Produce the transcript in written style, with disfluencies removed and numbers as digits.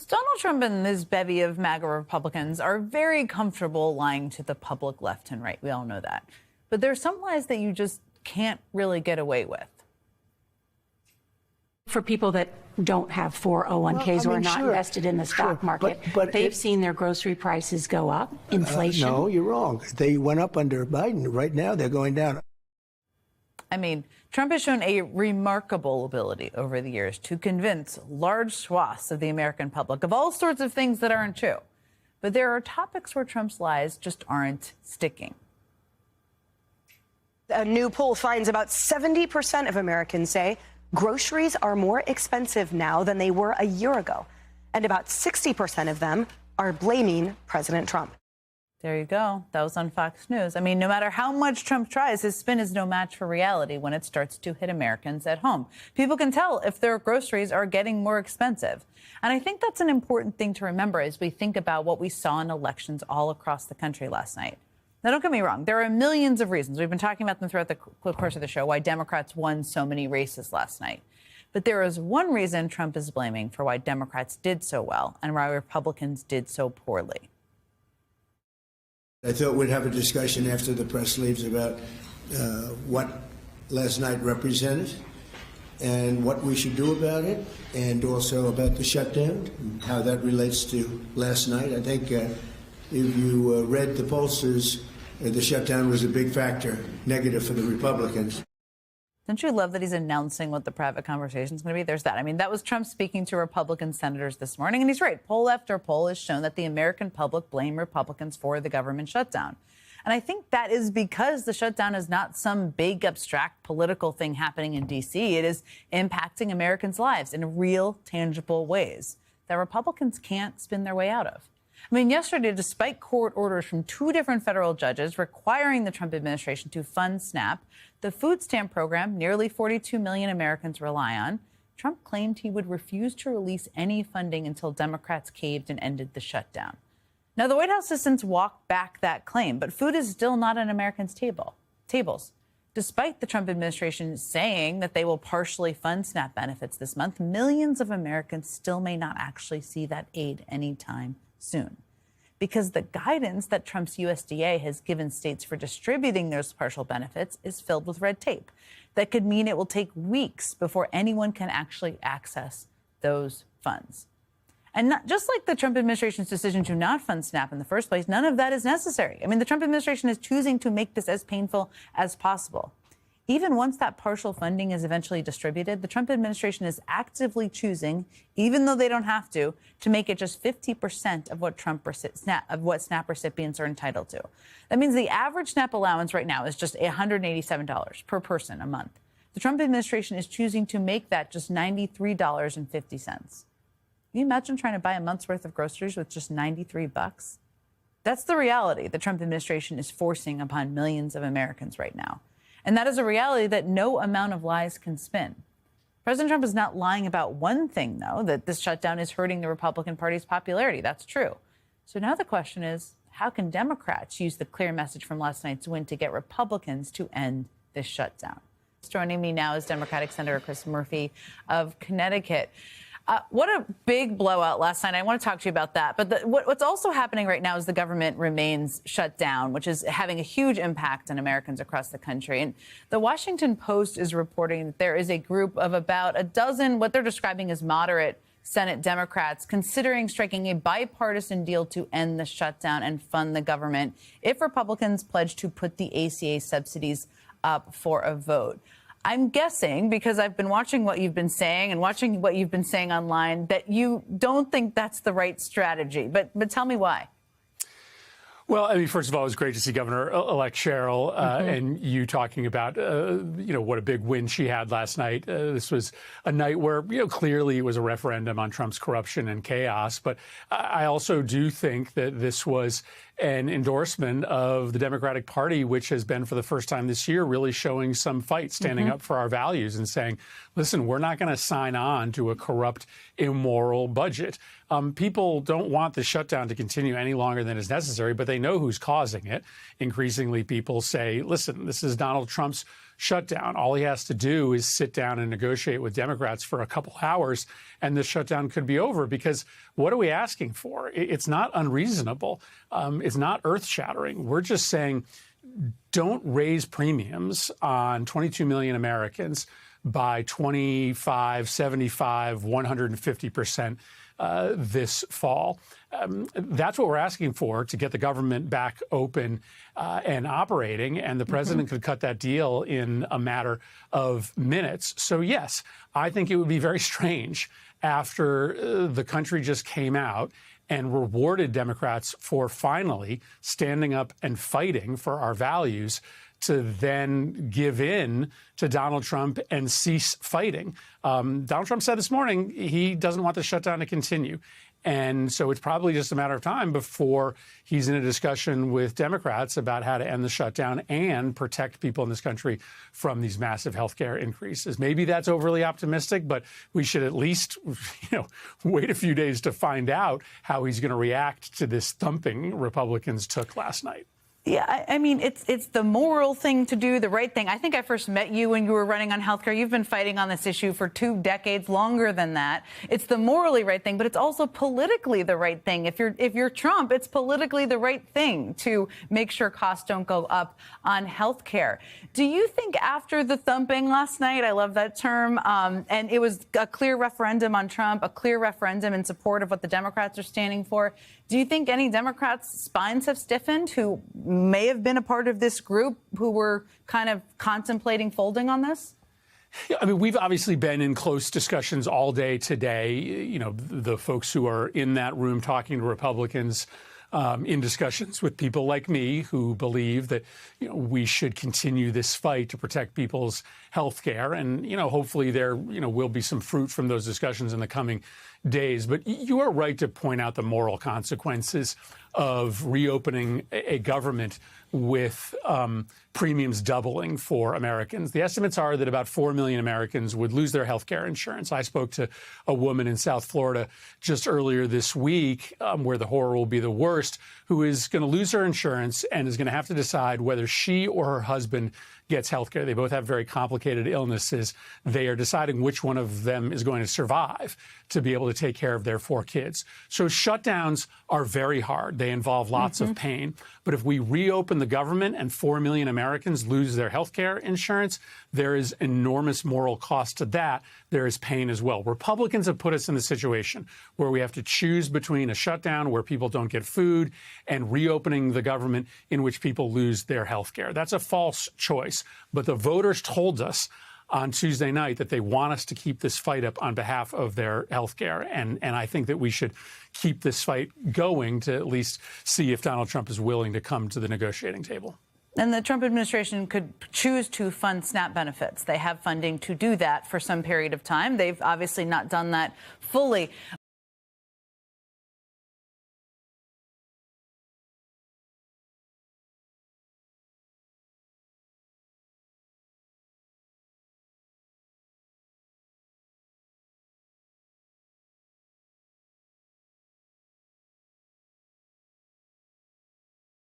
Donald Trump and his bevy of MAGA Republicans are very comfortable lying to the public left and right. We all know that. But there's some lies that you just can't really get away with. For people that don't have 401ks or are not invested in the stock market, but they've seen their grocery prices go up, inflation. No, you're wrong. They went up under Biden. Right now, they're going down. I mean, Trump has shown a remarkable ability over the years to convince large swaths of the American public of all sorts of things that aren't true. But there are topics where Trump's lies just aren't sticking. A new poll finds about 70% of Americans say groceries are more expensive now than they were a year ago. And about 60% of them are blaming President Trump. There you go. That was on Fox News. I mean, no matter how much Trump tries, his spin is no match for reality when it starts to hit Americans at home. People can tell if their groceries are getting more expensive. And I think that's an important thing to remember as we think about what we saw in elections all across the country last night. Now, don't get me wrong. There are millions of reasons. We've been talking about them throughout the course of the show, why Democrats won so many races last night. But there is one reason Trump is blaming for why Democrats did so well and why Republicans did so poorly. I thought we'd have a discussion after the press leaves about what last night represented and what we should do about it, and also about the shutdown and how that relates to last night. I think if you read the pollsters, the shutdown was a big factor, negative for the Republicans. Don't you love that he's announcing what the private conversation is going to be? There's that. I mean, that was Trump speaking to Republican senators this morning. And he's right. Poll after poll has shown that the American public blame Republicans for the government shutdown. And I think that is because the shutdown is not some big, abstract political thing happening in D.C. It is impacting Americans' lives in real, tangible ways that Republicans can't spin their way out of. I mean, yesterday, despite court orders from two different federal judges requiring the Trump administration to fund SNAP, the food stamp program nearly 42 million Americans rely on, Trump claimed he would refuse to release any funding until Democrats caved and ended the shutdown. Now, the White House has since walked back that claim, but food is still not on Americans' tables. Despite the Trump administration saying that they will partially fund SNAP benefits this month, millions of Americans still may not actually see that aid anytime soon, because the guidance that Trump's USDA has given states for distributing those partial benefits is filled with red tape. That could mean it will take weeks before anyone can actually access those funds. And just like the Trump administration's decision to not fund SNAP in the first place, none of that is necessary. I mean, the Trump administration is choosing to make this as painful as possible. Even once that partial funding is eventually distributed, the Trump administration is actively choosing, even though they don't have to make it just 50% of what SNAP recipients are entitled to. That means the average SNAP allowance right now is just $187 per person a month. The Trump administration is choosing to make that just $93.50. Can you imagine trying to buy a month's worth of groceries with just $93? That's the reality the Trump administration is forcing upon millions of Americans right now. And that is a reality that no amount of lies can spin. President Trump is not lying about one thing, though, that this shutdown is hurting the Republican Party's popularity. That's true. So now the question is, how can Democrats use the clear message from last night's win to get Republicans to end this shutdown? Joining me now is Democratic Senator Chris Murphy of Connecticut. What a big blowout last night. I want to talk to you about that. But what's also happening right now is the government remains shut down, which is having a huge impact on Americans across the country. And the Washington Post is reporting that there is a group of about a dozen, what they're describing as moderate Senate Democrats, considering striking a bipartisan deal to end the shutdown and fund the government if Republicans pledge to put the ACA subsidies up for a vote. I'm guessing, because I've been watching what you've been saying and watching what you've been saying online, that you don't think that's the right strategy. But tell me why. Well, I mean, first of all, it was great to see Governor-elect Cheryl and you talking about, what a big win she had last night. This was a night where, clearly it was a referendum on Trump's corruption and chaos. But I also do think that this was an endorsement of the Democratic Party, which has been for the first time this year really showing some fight, standing up for our values and saying, listen, we're not going to sign on to a corrupt, immoral budget. People don't want the shutdown to continue any longer than is necessary, but they know who's causing it. Increasingly, people say, listen, this is Donald Trump's shutdown. All he has to do is sit down and negotiate with Democrats for a couple hours, and the shutdown could be over. Because what are we asking for? It's not unreasonable. It's not earth-shattering. We're just saying, don't raise premiums on 22 million Americans by 25, 75, 150% this fall. That's what we're asking for, to get the government back open and operating. And the president could cut that deal in a matter of minutes. So, yes, I think it would be very strange after the country just came out and rewarded Democrats for finally standing up and fighting for our values, to then give in to Donald Trump and cease fighting. Donald Trump said this morning he doesn't want the shutdown to continue. And so it's probably just a matter of time before he's in a discussion with Democrats about how to end the shutdown and protect people in this country from these massive health care increases. Maybe that's overly optimistic, but we should at least, wait a few days to find out how he's going to react to this thumping Republicans took last night. Yeah, I mean, it's the moral thing to do, the right thing. I think I first met you when you were running on healthcare. You've been fighting on this issue for 2 decades, longer than that. It's the morally right thing, but it's also politically the right thing. If you're Trump, it's politically the right thing to make sure costs don't go up on healthcare. Do you think after the thumping last night, I love that term, and it was a clear referendum on Trump, a clear referendum in support of what the Democrats are standing for, do you think any Democrats' spines have stiffened who may have been a part of this group who were kind of contemplating folding on this? Yeah, I mean, we've obviously been in close discussions all day today. The folks who are in that room talking to Republicans, in discussions with people like me who believe that we should continue this fight to protect people's health care. And, hopefully there, will be some fruit from those discussions in the coming days. But you are right to point out the moral consequences of reopening a government with premiums doubling for Americans. The estimates are that about 4 million Americans would lose their health care insurance. I spoke to a woman in South Florida just earlier this week, where the horror will be the worst, who is going to lose her insurance and is going to have to decide whether she or her husband gets health care. They both have very complicated illnesses. They are deciding which one of them is going to survive to be able to take care of their 4 kids. So shutdowns are very hard. They involve lots of pain. But if we reopen the government and 4 million Americans lose their health care insurance, there is enormous moral cost to that. There is pain as well. Republicans have put us in the situation where we have to choose between a shutdown where people don't get food and reopening the government in which people lose their health care. That's a false choice. But the voters told us on Tuesday night that they want us to keep this fight up on behalf of their health care. And I think that we should keep this fight going to at least see if Donald Trump is willing to come to the negotiating table. And the Trump administration could choose to fund SNAP benefits. They have funding to do that for some period of time. They've obviously not done that fully.